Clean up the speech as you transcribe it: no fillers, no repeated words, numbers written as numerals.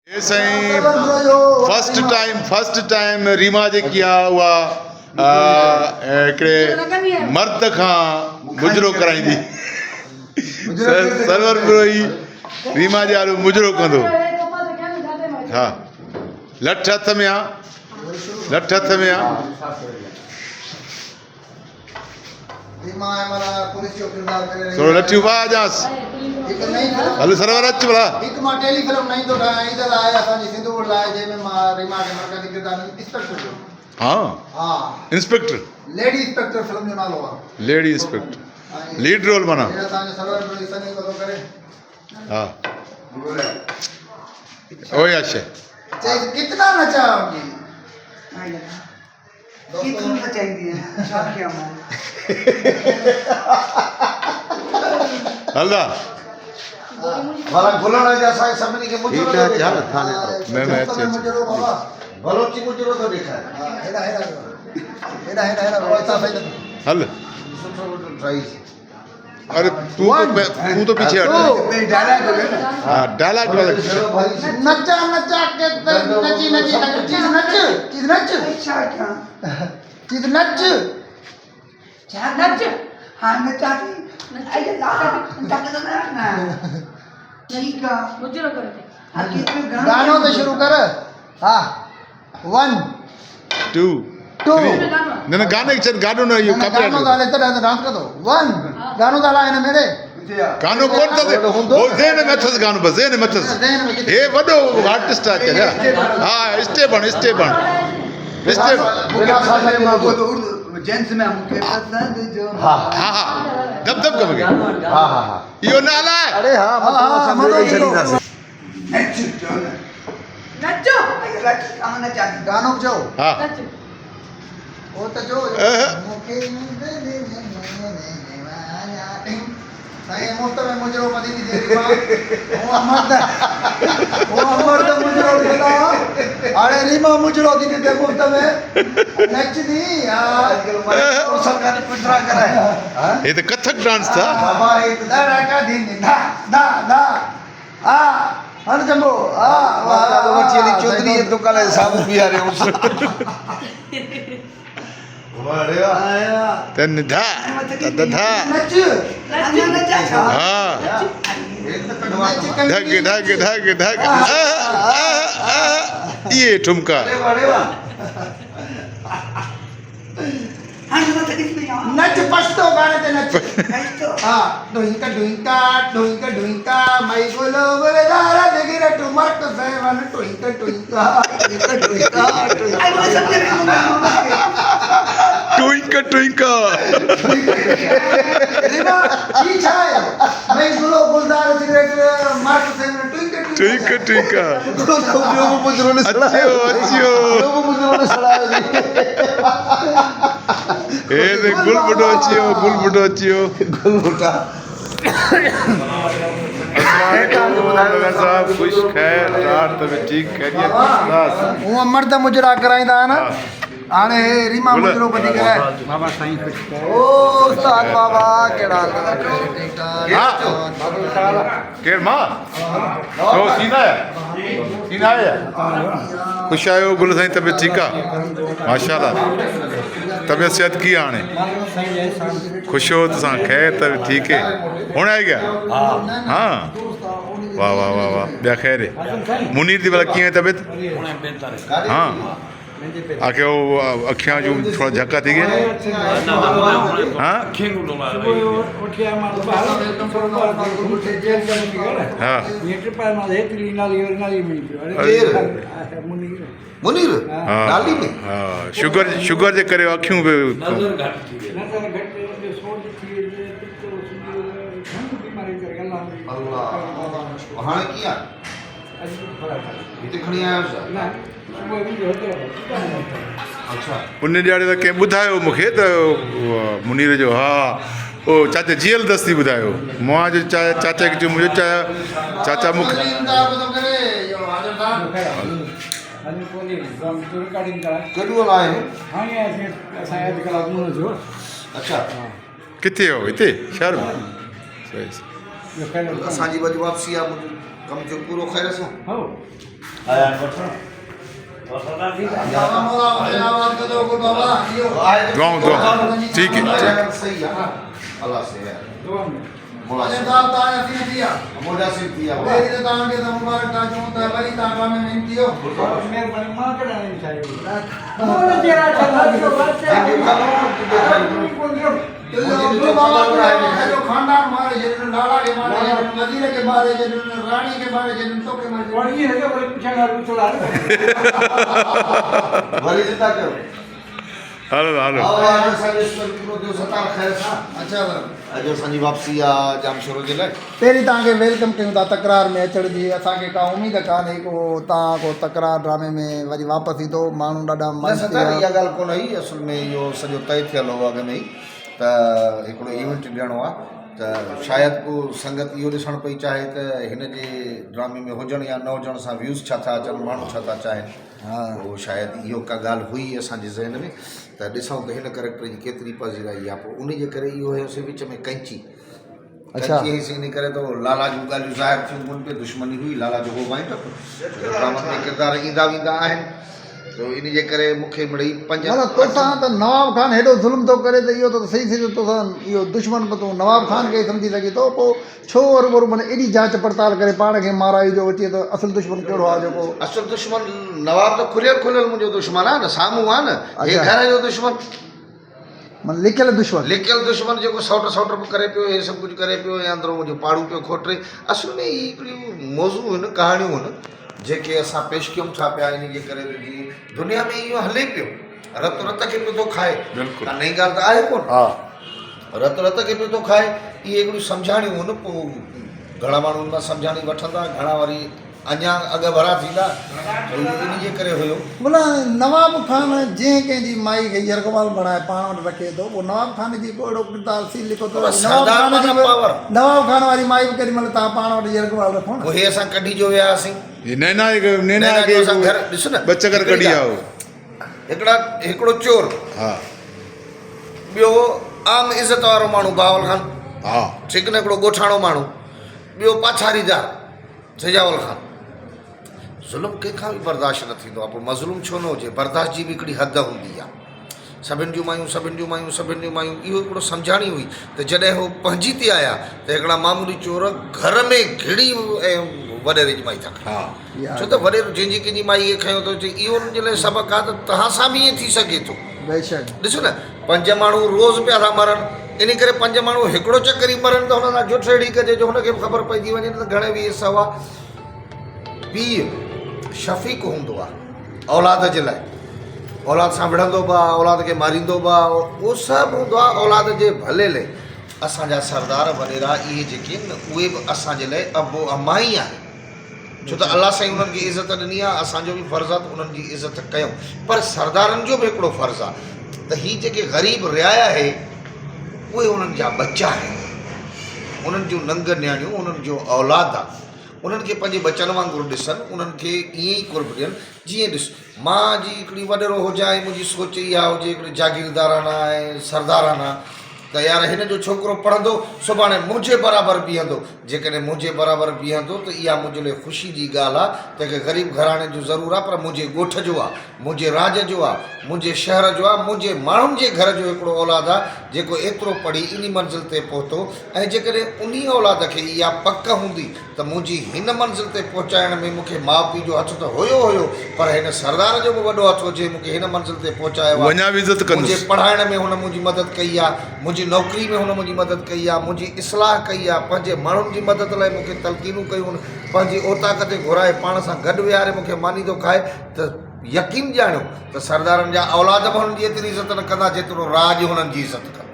साईं first time Reema जे किया हुआ हिकिड़े मर्द खां मुजरो कराईंदी सरवर बुरोई रीमा जे आलो मुजरो कंदो। हा लठ हथ में आहे थोरो लठियूं पा जांस हलो सरवर अच भला। हिकु मां टेली फिल्म नहीं थो ठाहियां ईद लाइ असांजी सिंधूर लाइ जंहिंमें मां रीमा खे मरकज़ी किरदार इंस्पेक्टर जो इंस्पेक्टर लेडी इंस्पेक्टर फिल्म जो नालो आहे लेडी इंस्पेक्टर लीड रोल माना असांजो सरवर बुरोई संगी थो करे। हा ओए अच्छा चई कितना नचाओगी कितनी नचाएंगी क्या क्या मैं हल्दा भला भुलण जा असांखे सभिनी खे मुजरो मैं मुजरो बाबा बलोची मुजरो थो ॾेखारे हेॾा हेॾा हेॾा हेॾा हेॾा सही हल ट्राई। अरे तू तो पीछे हट हाँ डायलॉग वाला नचा नचा के नची नची चीज नच चीज नच अच्छा क्या चीज नच क्या नच हाँ नचाती अरे लागा नचा ना ठीक है मुझे करे गानों से शुरू कर। हाँ 1 2 न गाने के चल गानो ना ये गानो गाले तो डांस कर दो 1 गानो डाला है ना मेरे गानो कौन था वो जेन मेथस गानो बस जेन मेथस ये वडो आर्टिस्ट आ क्या हां स्टेप जेंट्स में मुझे पसंद जो हां दब कर गया हां यो नाला है अरे हां नचो कहां नचाती गानो जो हां वो तो जो नहीं मुफ्त में मुजरो मदीनी दे रीमा वो मर्द मुजरो देना अरे रीमा मुजरो दी दे मुफ्त में नच दी यार सरकार ने पुत्रा करा ये तो कथक डांस था बाबा ये दा का दिन दा दा दा आ हर जंबो आ वाह बच्ची चौधरी ये तो कल साबु भी आ रहे हो तन धा नच हाँ धग ये ठुमका नच पछतो गाने ते नच हां डुइंका मई बोलो बोले दारा देगिर टू मर्क सेवन टुइंका ट्विंका रीमा की छाय मई बोलो गुलदार सिगरेट मर्क सेवन ट्विंका जो मुजरो ने अच्छो ए दे गुलबुडो अचियो गुलबुटा साहब खुश खैर रात तबे ठीक खैरियत बस वो मर्द मुजरा कराइंदा ना आने रीमा मुजरो बदी करे बाबा साईं खुश ओ उस्ताद बाबा केड़ा केर मां तो सीना है खुश आयो गुल साईं तबे ठीक है माशाल्लाह तबीयत सेहत की आने खुश हो तो खैर तब ठीक है होने आ गया हाँ वाह वाह वाह वाह क्या खैर है मुनीर दी वाला की तबीयत हाँ आके वो अखियां जो थोड़ा झक्का थी गए हाँ मुनीर हाँ शुगर जे करे अखियूं पे हाणे किया हिते खणी आयो अच्छा उन ॾियारे त कंहिं ॿुधायो मूंखे त मुनीर जो हा ओ चाचा जीअल दस्ती ॿुधायो मां जो चाचा खे जो मुंहिंजो चाचा मूंखे केॾो लाए अच्छा किथे हो हिते शहर में सही असांजी वरी वापसी आहे कम जो पूरो ख़ैर सां बाबा मौला वॾे आवाज़ कजो गुल बाबा इहो दुआऊं ठीक है सही है अल्लाह से है मोला अॼु साहब तव्हां असीं थी आहे मोला से दिया पहिरीं त तव्हांखे त मुबारक था चऊं त वरी तव्हां ड्रामे में इन थियो गुल बाबा जो खानदान मारे छॾियो लाला खे मारे छॾियो वज़ीर खे मारे छॾियो राणी खे मारे छॾियो तोखे मारे वरी जिंदा कयो हलो हलो आज असांजे ईश्वर पूरो दियो सतार ख़ैर सां अच्छा अॼु असांजी वापसी आहे जाम शुरू जे लाइ पहिरीं तव्हांखे वेलकम कयूं था तकरार में अचण जी असांखे का उमेद कान्हे को तव्हां को तकरार ड्रामे में वरी वापसि ईंदो माण्हू ॾाढा न मस्तु सतार इहा ॻाल्हि कोन हुई असुल में इहो सॼो तय थियल हो अॻ में ई त हिकिड़ो इवेंट ॾियणो आहे त शायदि को संगत इहो ॾिसणु पई चाहे त हिन जे ड्रामे में हुजण या न हुजण सां व्यूज़ छा था अचनि माण्हू छा था चाहिनि हा उहो शायदि इहो का ॻाल्हि हुई असांजे ज़हन में त ॾिसूं त हिन कैरेक्टर जी केतिरी पज़ीराई आहे पोइ उन जे करे इहो हुयोसीं विच में कैंची अच्छा। कैंची इन करे त लाला जूं ॻाल्हियूं ज़ाहिर थियूं मुन पे दुश्मनी हुई लाला जो हो वाइंड अप ड्रामा में किरदार ईंदा वेंदा आहिनि त इन जे करे मूंखे मिड़ई पंज मतिलबु तोसां त नवाब खान हेॾो ज़ुल्म थो करे त इहो त सही थी तोसां इहो दुश्मन बि तूं नवाब खान खे सम्झी सघे थो पोइ छो वरू माना एॾी जांच पड़ताल करे पाण खे माराई जो अचे त असुल दुश्मन कहिड़ो आहे जेको असुल दुश्मन नवाब त खुलियल खुलियल मुंहिंजो दुश्मन आहे न साम्हूं आहे न हे अच्छा। घर जो दुश्मन माना लिकियल दुश्मन लिकियल दुश्मन जेको सौट सौट बि करे पियो हे सभु कुझु करे पियो या अंदरो मुंहिंजो पाड़ू पियो खोटे असुल में ही हिकिड़ियूं मौज़ू आहिनि कहाणियूं आहिनि जेके असां पेश कयूं था पिया इन जे करे दुनिया में इहो हले पियो रत रत खे पियो थो खाए बिल्कुलु। का नई ॻाल्हि त आहे कोन हा रत रत खे पियो थो खाए इहे हिकिड़ियूं सम्झाणियूं आहिनि पोइ घणा माण्हू उन मां सम्झाणी वठंदा घणा वरी अञा अॻु भरा थींदा इन जे करे हुयो माना नवाब खान जंहिं कंहिंजी माई खे यरगवाल बणाए पाण वटि रखे थो पोइ नवाब खान जी को अहिड़ो किरदारु सीन लिखो अथव नवाब खान वारी माई बि केॾी महिल तव्हां पाण वटि यरगवाल रखो न उहे असां कढी जो वियासीं ये नैना के असां घर ॾिस न ॿ चकर कढी आओ हिकिड़ो चोर हा ॿियो आम इज़त वारो माण्हू बावल खान हा ठीकु न हिकिड़ो ॻोठाणो माण्हू ॿियो पाछारीदार सिजावल खान ज़ुल्म कंहिंखां बि बर्दाश्त न थींदो आहे पोइ मज़लूम छो न हुजे बर्दाश्त जी बि हिकिड़ी हद हूंदी आहे सभिनि जूं मायूं इहो हिकिड़ो सम्झाणी हुई त जॾहिं हू पंहिंजी ते आया त हिकिड़ा मामूली चोर घर में घिड़ी ऐं वॾेरे जी माई था खणनि हा छो त वॾेरो जंहिंजी कंहिंजी माई खे खयो थो चए इहो हुनजे लाइ सबक़ु आहे त तव्हां सां बि ईअं थी सघे थो बेशक ॾिसो न 5 माण्हू रोज़ पिया था मरनि इन करे 5 माण्हू हिकिड़ो चकर ई मरनि त हुन सां जुठेड़ी कजे जो हुनखे बि ख़बर पइजी वञे त घणे बि सवा पीउ शफ़ीक़ हूंदो आहे औलाद जे लाइ औलाद सां विढ़ंदो बि आहे औलाद खे मारींदो बि आहे उहो सभु हूंदो आहे औलाद जे भले लाइ असांजा सरदार वॾेरा इहे जेके आहिनि उहे बि असांजे लाइ अबो अमा ई आहे छो त अलाह साईं उन्हनि खे इज़त ॾिनी आहे असांजो बि फ़र्ज़ु आहे त उन्हनि जी इज़त कयूं पर सरदारनि जो बि हिकिड़ो फ़र्ज़ु आहे त हीअ जेके ग़रीब रियाया आहे उहे उन्हनि जा बच्चा आहिनि उन्हनि जूं नंग नियाणियूं उन्हनि जो औलाद आहे उन्हनि खे पंहिंजे बचनि वांगुरु ॾिसनि उन्हनि खे ईअं ई कुर्ब ॾियनि जीअं ॾिस मां जी हिकिड़ी वॾेरो हुजां ऐं मुंहिंजी सोच इहा हुजे हिकिड़ी जागीरदाराना ऐं सरदाराना त यार हिन जो छोकिरो पढ़ंदो सुभाणे मुंहिंजे बराबरि बीहंदो जेकॾहिं मुंहिंजे बराबरि बीहंदो त इहा मुंहिंजे लाइ ख़ुशी जी ॻाल्हि आहे त हिकु ग़रीब घराणे जो ज़रूरु आहे पर मुंहिंजे ॻोठ जो आहे मुंहिंजे राज जो आहे मुंहिंजे शहर जो आहे मुंहिंजे माण्हुनि जे घर जो हिकिड़ो औलाद आहे जेको एतिरो पढ़ी इन मंज़िल ते पहुतो ऐं जेकॾहिं उन औलाद खे इहा पक हूंदी त मुंहिंजी हिन मंज़िल ते पहुचाइण में मूंखे माउ पीउ जो हथु त हुयो पर हिन सरदार जो बि वॾो हथु हुजे मूंखे हिन मंज़िल ते पहुचायो आहे वञा बि इज़त कंदुसि मुंहिंजे पढ़ाइण में हुन मुंहिंजी मदद कई आहे मुंहिंजी नौकरी में हुन मुंहिंजी मदद कई आहे मुंहिंजी इस्लाह कई आहे पंहिंजे माण्हुनि जी मदद लाइ मूंखे तलक़ीनूं कयूं पंहिंजी ओताक़ ते घुराए पाण सां गॾु विहारे मूंखे मानी थो खाए त यकीन ॼाणियो त सरदारनि जा औलाद बि हुननि जी एतिरी इज़त न कंदा जेतिरो राज हुननि जी इज़त कंदा